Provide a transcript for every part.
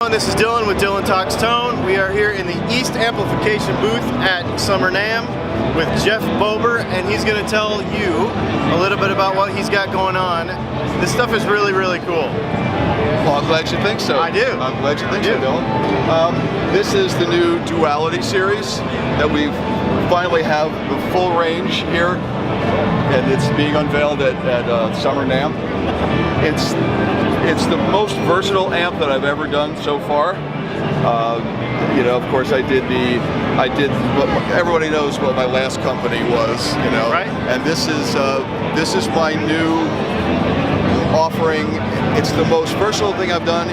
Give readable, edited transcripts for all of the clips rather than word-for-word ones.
This is Dylan with DylanTalksTone. We are here in the East Amplification booth at SummerNAMM with Jeff Bober, and he's going to tell you a little bit about what he's got going on. This stuff is really, really cool. Well, I'm glad you think so. I do. I'm glad you think so, Dylan. This is the new Duality series that we finally have the full range here, and it's being unveiled at SummerNAMM. It's the most versatile amp that I've ever done so far. You know, of course, I did what everybody knows what my last company was, you know. Right. And this is my new offering. It's the most versatile thing I've done.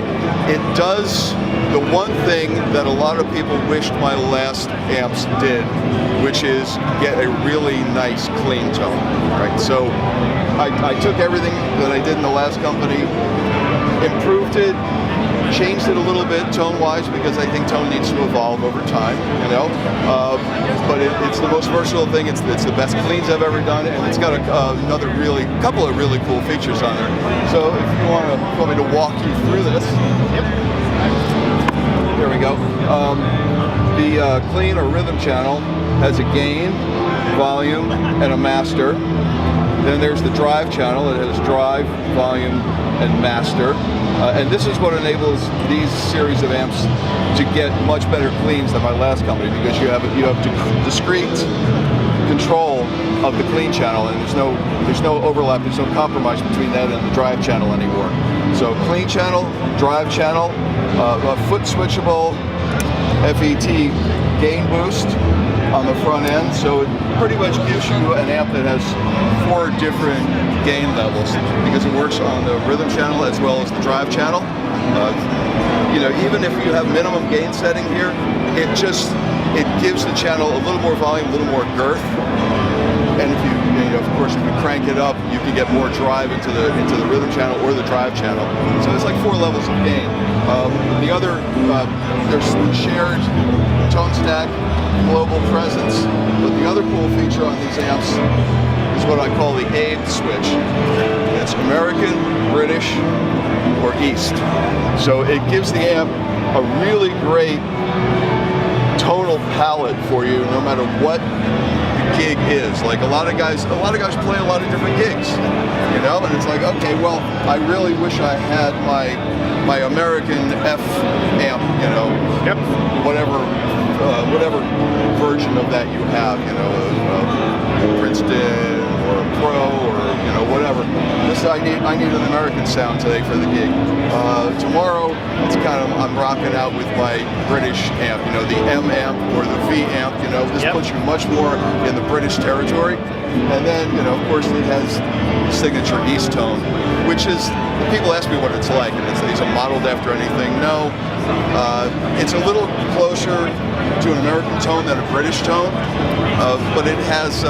It does the one thing that a lot of people wished my last amps did, which is get a really nice clean tone, right? So I took everything that I did in the last company, improved it, changed it a little bit tone-wise, because I think tone needs to evolve over time, you know. But it's the most versatile thing. It's the best cleans I've ever done, and it's got couple of really cool features on there. So if you want me to walk you through this, there we go. The clean or rhythm channel has a gain, volume, and a master. Then there's the drive channel. It has drive, volume, and master. And this is what enables these series of amps to get much better cleans than my last company, because you have discrete control of the clean channel, and there's no overlap, there's no compromise between that and the drive channel anymore. So clean channel, drive channel, a foot switchable FET gain boost on the front end, so it pretty much gives you an amp that has 4 different gain levels, because it works on the rhythm channel as well as the drive channel. You know, even if you have minimum gain setting here, it gives the channel a little more volume, a little more girth, and if you know, of course, if you crank it up, you can get more drive into the rhythm channel or the drive channel. So there's like 4 levels of gain. There's shared tone stack, global presence, but the other cool feature on these amps is what I call the AID switch. It's American, British, or East. So it gives the amp a really great tonal palette for you, no matter what the gig is. Like a lot of guys play a lot of different gigs, you know, and it's like, okay, well, I really wish I had my American F amp, you know, whatever version of that you have, you know, Princeton or a Pro or, you know, whatever. I need an American sound today for the gig. Tomorrow, I'm rocking out with my British amp, you know, the M amp or the V amp, you know. This puts you much more in the British territory. And then, you know, of course, it has signature East tone, which is, people ask me what it's like, and is it modeled after anything? No. It's a little closer to an American tone than a British tone, but it has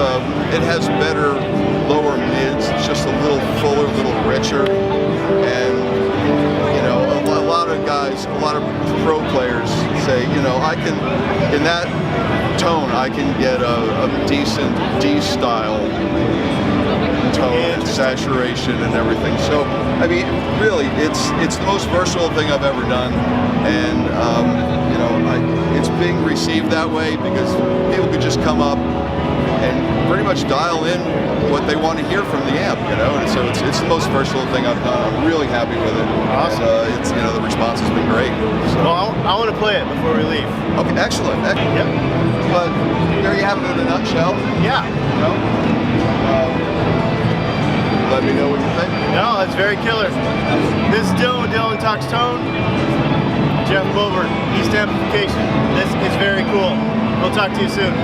better lower mids. It's just a little fuller, a little richer, and you know, a lot of guys, a lot of pro players say, you know, in that tone, I can get a decent D-style tone and saturation and everything. So, I mean, really, it's the most versatile thing I've ever done, and you know, it's being received that way because people could just come up and pretty much dial in what they want to hear from the amp, you know. And so it's the most versatile thing I've done. I'm really happy with it. Awesome. And, it's, you know, the response has been great. So. Well, I want to play it before we leave. Okay, excellent. Yep. But there you have it in a nutshell. Yeah. You know? Let me know what you think. No, that's very killer. This is Dylan with DylanTalksTone. Jeff Bober, East Amplification. This is very cool. We'll talk to you soon.